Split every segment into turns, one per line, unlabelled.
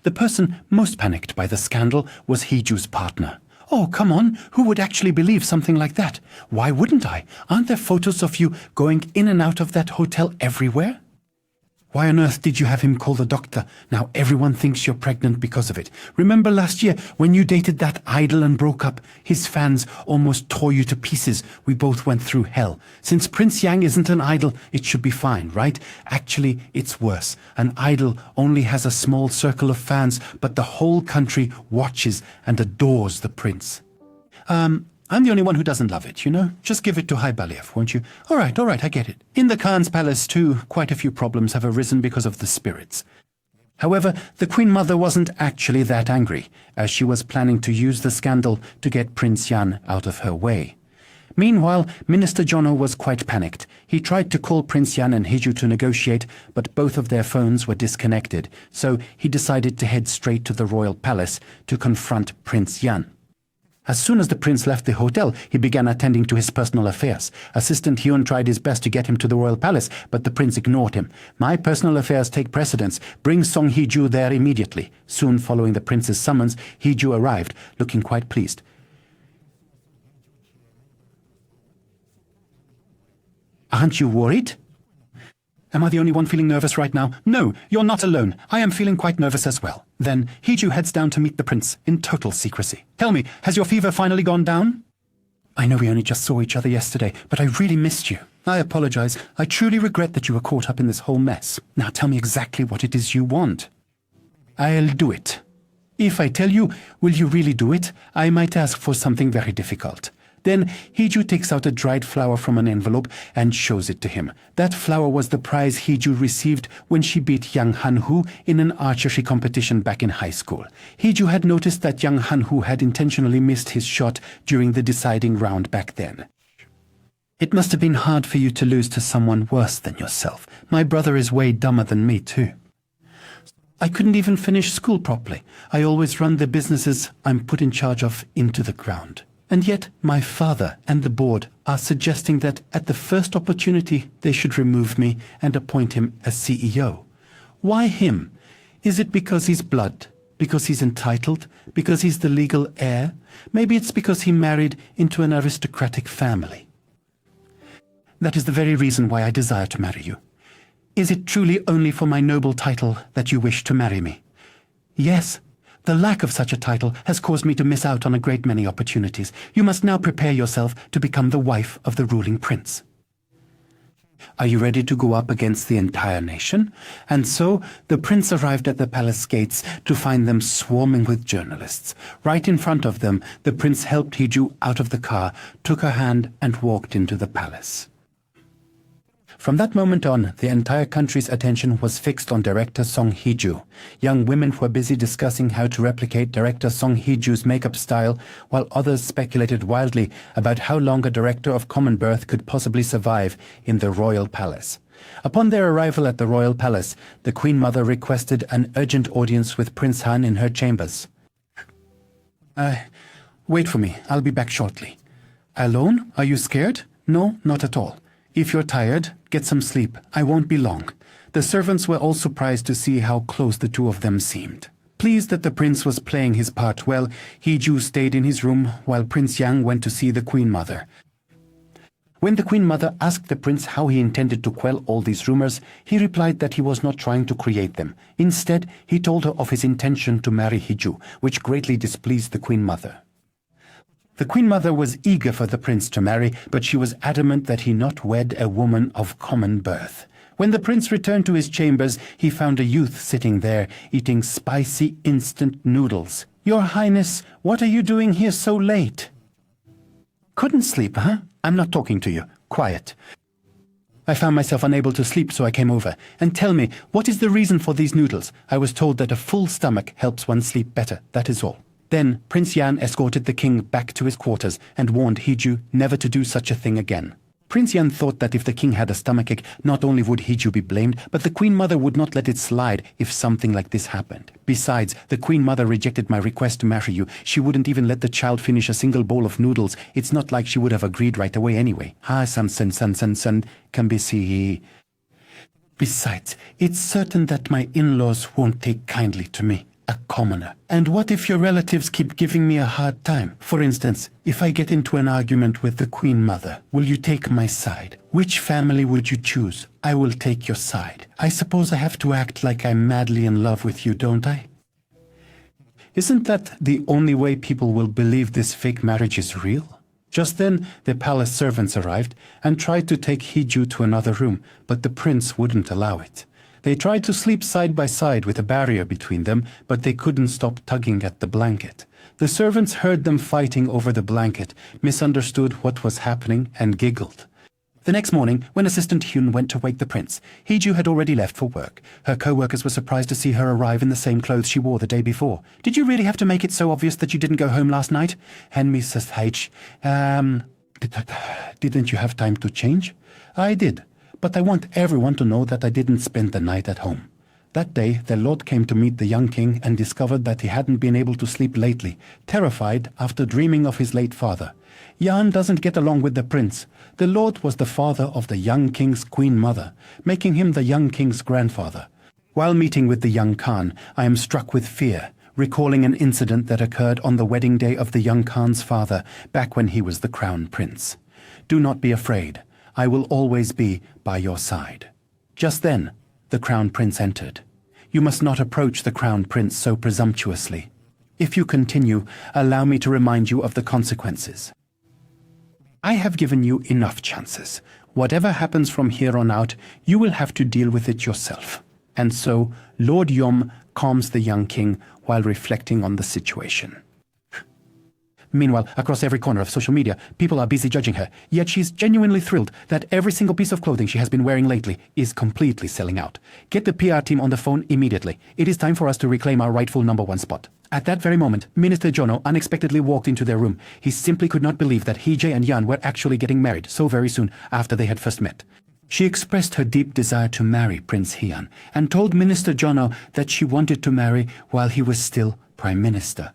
The person most panicked by the scandal was Hiju's partner. Oh, come on, who would actually believe something like that? Why wouldn't I? Aren't there photos of you going in and out of that hotel everywhere? Why on earth did you have him call the doctor? Now everyone thinks you're pregnant because of it. Remember last year when you dated that idol and broke up? His fans almost tore you to pieces. We both went through hell. Since Prince Yang isn't an idol, it should be fine, right? Actually, it's worse. An idol only has a small circle of fans, but the whole country watches and adores the prince. I'm the only one who doesn't love it, you know? Just give it to Haibaliev, won't you? All right, I get it. In the Khan's palace, too, quite a few problems have arisen because of the spirits. However, the Queen Mother wasn't actually that angry, as she was planning to use the scandal to get Prince Yan out of her way. Meanwhile, Minister Jono was quite panicked. He tried to call Prince Yan and Hiju to negotiate, but both of their phones were disconnected, so he decided to head straight to the royal palace to confront Prince Yan. As soon as the prince left the hotel, he began attending to his personal affairs. Assistant Hyun tried his best to get him to the royal palace, but the prince ignored him. My personal affairs take precedence. Bring Song Hee-ju there immediately. Soon following the prince's summons, Hee-ju arrived, looking quite pleased. Aren't you worried? Am I the only one feeling nervous right now? No, you're not alone. I am feeling quite nervous as well. Then Hee-ju heads down to meet the prince in total secrecy. Tell me, has your fever finally gone down? I know we only just saw each other yesterday, but I really missed you. I apologize. I truly regret that you were caught up in this whole mess. Now tell me exactly what it is you want. I'll do it. If I tell you, will you really do it? I might ask for something very difficult. Then Hee-ju takes out a dried flower from an envelope and shows it to him. That flower was the prize Hee-ju received when she beat Yang Han-hu in an archery competition back in high school. Hee-ju had noticed that Yang Han-hu had intentionally missed his shot during the deciding round back then. It must have been hard for you to lose to someone worse than yourself. My brother is way dumber than me, too. I couldn't even finish school properly. I always run the businesses I'm put in charge of into the ground. And yet, my father and the board are suggesting that at the first opportunity they should remove me and appoint him as CEO. Why him? Is it because he's blood? Because he's entitled? Because he's the legal heir? Maybe it's because he married into an aristocratic family. That is the very reason why I desire to marry you. Is it truly only for my noble title that you wish to marry me? Yes. The lack of such a title has caused me to miss out on a great many opportunities. You must now prepare yourself to become the wife of the ruling prince. Are you ready to go up against the entire nation? And so the prince arrived at the palace gates to find them swarming with journalists. Right in front of them, the prince helped Hee-ju out of the car, took her hand and walked into the palace. From that moment on, the entire country's attention was fixed on director Song Hee-ju. Young women were busy discussing how to replicate director Song Hee-ju's makeup style, while others speculated wildly about how long a director of common birth could possibly survive in the royal palace. Upon their arrival at the royal palace, the Queen Mother requested an urgent audience with Prince Han in her chambers. Wait for me. I'll be back shortly. Alone? Are you scared? No, not at all. If you're tired, get some sleep. I won't be long. The servants were all surprised to see how close the two of them seemed. Pleased that the prince was playing his part well, Hee-ju stayed in his room while Prince Yang went to see the Queen Mother. When the Queen Mother asked the prince how he intended to quell all these rumors, he replied that he was not trying to create them. Instead, he told her of his intention to marry Hee-ju, which greatly displeased the Queen Mother. The Queen Mother was eager for the prince to marry, but she was adamant that he not wed a woman of common birth. When the prince returned to his chambers, he found a youth sitting there, eating spicy instant noodles. "Your Highness, what are you doing here so late?" "Couldn't sleep, huh? I'm not talking to you. Quiet. I found myself unable to sleep, so I came over. And tell me, what is the reason for these noodles? I was told that a full stomach helps one sleep better, that is all." Then Prince Yan escorted the king back to his quarters and warned Hee-ju never to do such a thing again. Prince Yan thought that if the king had a stomachache, not only would Hee-ju be blamed, but the Queen Mother would not let it slide if something like this happened. Besides, the Queen Mother rejected my request to marry you. She wouldn't even let the child finish a single bowl of noodles. It's not like she would have agreed right away anyway. Son, can be see. Besides, it's certain that my in-laws won't take kindly to me. a commoner. And what if your relatives keep giving me a hard time? For instance, if I get into an argument with the Queen Mother, will you take my side? Which family would you choose? I will take your side. I suppose I have to act like I'm madly in love with you, don't I? Isn't that the only way people will believe this fake marriage is real? Just then, the palace servants arrived and tried to take Hiju to another room, but the prince wouldn't allow it. They tried to sleep side by side with a barrier between them, but they couldn't stop tugging at the blanket. The servants heard them fighting over the blanket, misunderstood what was happening, and giggled. The next morning, when Assistant Hyun went to wake the prince, Hiju had already left for work. Her co-workers were surprised to see her arrive in the same clothes she wore the day before. "Did you really have to make it so obvious that you didn't go home last night?" Henmi says, didn't you have time to change? "I did, but I want everyone to know that I didn't spend the night at home." That day, the Lord came to meet the young king and discovered that he hadn't been able to sleep lately, terrified after dreaming of his late father. Yan doesn't get along with the prince. The Lord was the father of the young king's queen mother, making him the young king's grandfather. While meeting with the young Khan, I am struck with fear, recalling an incident that occurred on the wedding day of the young Khan's father, back when he was the crown prince. Do not be afraid. I will always be by your side. Just then, the crown prince entered. You must not approach the crown prince so presumptuously. If you continue, allow me to remind you of the consequences. I have given you enough chances. Whatever happens from here on out, you will have to deal with it yourself. And so, Lord Yom calms the young king while reflecting on the situation. Meanwhile, across every corner of social media, people are busy judging her, yet she's genuinely thrilled that every single piece of clothing she has been wearing lately is completely selling out. Get the PR team on the phone immediately. It is time for us to reclaim our rightful #1 spot. At that very moment, Minister Jono unexpectedly walked into their room. He simply could not believe that Hee-jae and Yan were actually getting married so very soon after they had first met. She expressed her deep desire to marry Prince Hyun and told Minister Jono that she wanted to marry while he was still Prime Minister.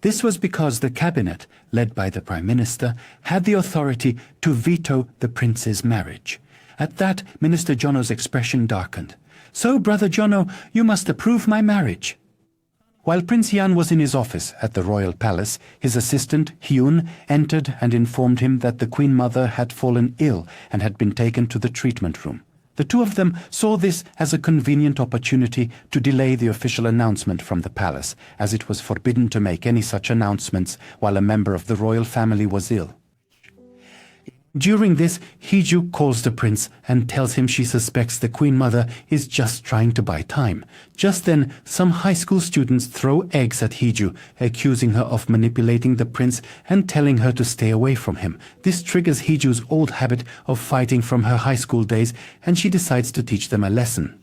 This was because the cabinet, led by the Prime Minister, had the authority to veto the prince's marriage. At that, Minister Jono's expression darkened. "So, Brother Jono, you must approve my marriage." While Prince Yan was in his office at the royal palace, his assistant, Hyun, entered and informed him that the Queen Mother had fallen ill and had been taken to the treatment room. The two of them saw this as a convenient opportunity to delay the official announcement from the palace, as it was forbidden to make any such announcements while a member of the royal family was ill. During this, Hee-ju calls the prince and tells him she suspects the Queen Mother is just trying to buy time. Just then, some high school students throw eggs at Hee-ju, accusing her of manipulating the prince and telling her to stay away from him. This triggers Hee-ju's old habit of fighting from her high school days, and she decides to teach them a lesson.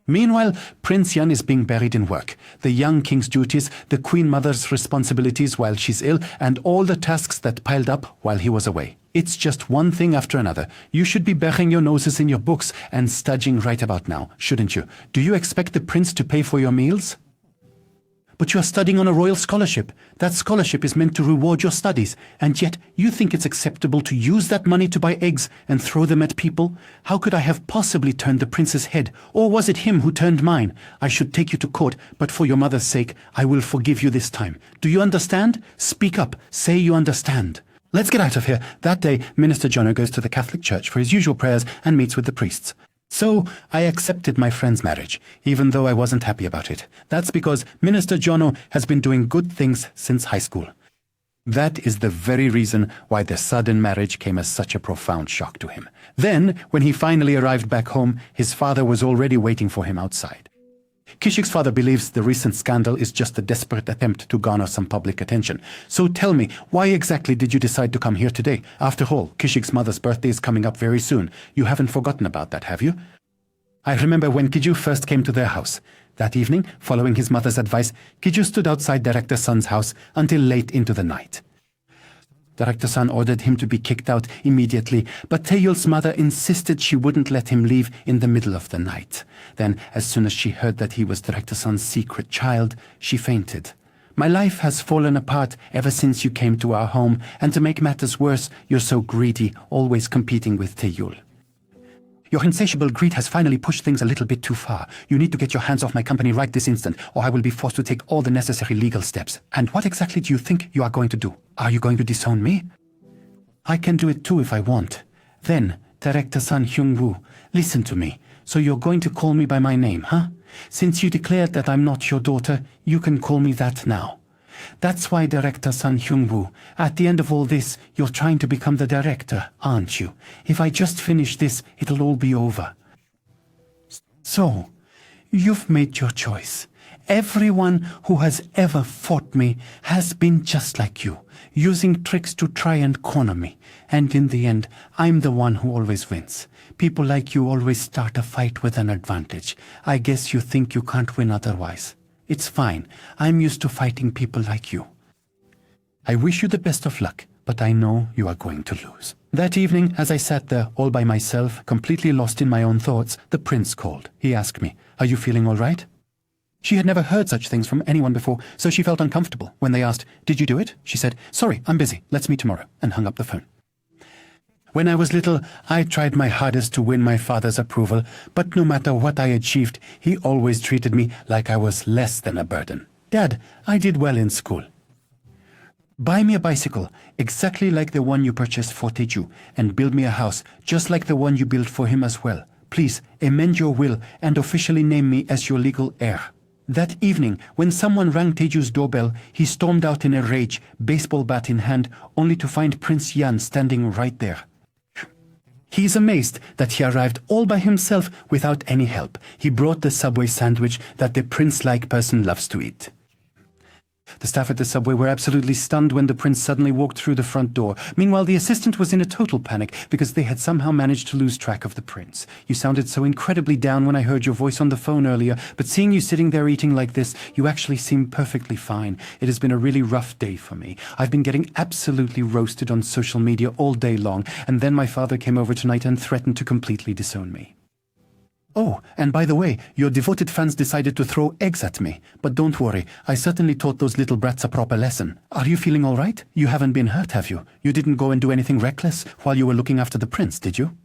Meanwhile, Prince Yan is being buried in work. The young king's duties, the Queen Mother's responsibilities while she's ill, and all the tasks that piled up while he was away. It's just one thing after another. You should be burying your noses in your books and studying right about now, shouldn't you? Do you expect the prince to pay for your meals? But you are studying on a royal scholarship. That scholarship is meant to reward your studies, and yet you think it's acceptable to use that money to buy eggs and throw them at people? How could I have possibly turned the prince's head? Or was it him who turned mine? I should take you to court, but for your mother's sake, I will forgive you this time. Do you understand? Speak up. Say you understand. Let's get out of here. That day, Minister Jono goes to the Catholic Church for his usual prayers and meets with the priests. So, I accepted my friend's marriage, even though I wasn't happy about it. That's because Minister Jono has been doing good things since high school. That is the very reason why the sudden marriage came as such a profound shock to him. Then, when he finally arrived back home, his father was already waiting for him outside. Kishik's father believes the recent scandal is just a desperate attempt to garner some public attention. So tell me, why exactly did you decide to come here today? After all, Kishik's mother's birthday is coming up very soon. You haven't forgotten about that, have you? I remember when Kiju first came to their house. That evening, following his mother's advice, Kiju stood outside Director Sun's house until late into the night. Director Sun ordered him to be kicked out immediately, but Taeyul's mother insisted she wouldn't let him leave in the middle of the night. Then, as soon as she heard that he was Director Sun's secret child, she fainted. My life has fallen apart ever since you came to our home, and to make matters worse, you're so greedy, always competing with Taeyul. Your insatiable greed has finally pushed things a little bit too far. You need to get your hands off my company right this instant, or I will be forced to take all the necessary legal steps. And what exactly do you think you are going to do? Are you going to disown me? I can do it too if I want. Then, Director Sun Hyung-woo, listen to me. So you're going to call me by my name, huh? Since you declared that I'm not your daughter, you can call me that now. That's why, Director Sun Hyung-woo, at the end of all this, you're trying to become the director, aren't you? If I just finish this, it'll all be over. So, you've made your choice. Everyone who has ever fought me has been just like you, using tricks to try and corner me. And in the end, I'm the one who always wins. People like you always start a fight with an advantage. I guess you think you can't win otherwise. It's fine. I'm used to fighting people like you. I wish you the best of luck, but I know you are going to lose. That evening, as I sat there all by myself, completely lost in my own thoughts, the prince called. He asked me, "Are you feeling all right?" She had never heard such things from anyone before, so she felt uncomfortable. When they asked, "Did you do it?" she said, "Sorry, I'm busy. Let's meet tomorrow," and hung up the phone. When I was little, I tried my hardest to win my father's approval, but no matter what I achieved, he always treated me like I was less than a burden. "Dad, I did well in school. Buy me a bicycle, exactly like the one you purchased for Teju, and build me a house, just like the one you built for him as well. Please, amend your will and officially name me as your legal heir." That evening, when someone rang Teju's doorbell, he stormed out in a rage, baseball bat in hand, only to find Prince Yan standing right there. He is amazed that he arrived all by himself without any help. He brought the Subway sandwich that the prince-like person loves to eat. The staff at the Subway were absolutely stunned when the prince suddenly walked through the front door. Meanwhile, the assistant was in a total panic because they had somehow managed to lose track of the prince. "You sounded so incredibly down when I heard your voice on the phone earlier, but seeing you sitting there eating like this, you actually seem perfectly fine. It has been a really rough day for me. I've been getting absolutely roasted on social media all day long, and then my father came over tonight and threatened to completely disown me. Oh, and by the way, your devoted fans decided to throw eggs at me. But don't worry, I certainly taught those little brats a proper lesson. Are you feeling all right? You haven't been hurt, have you? You didn't go and do anything reckless while you were looking after the prince, did you?"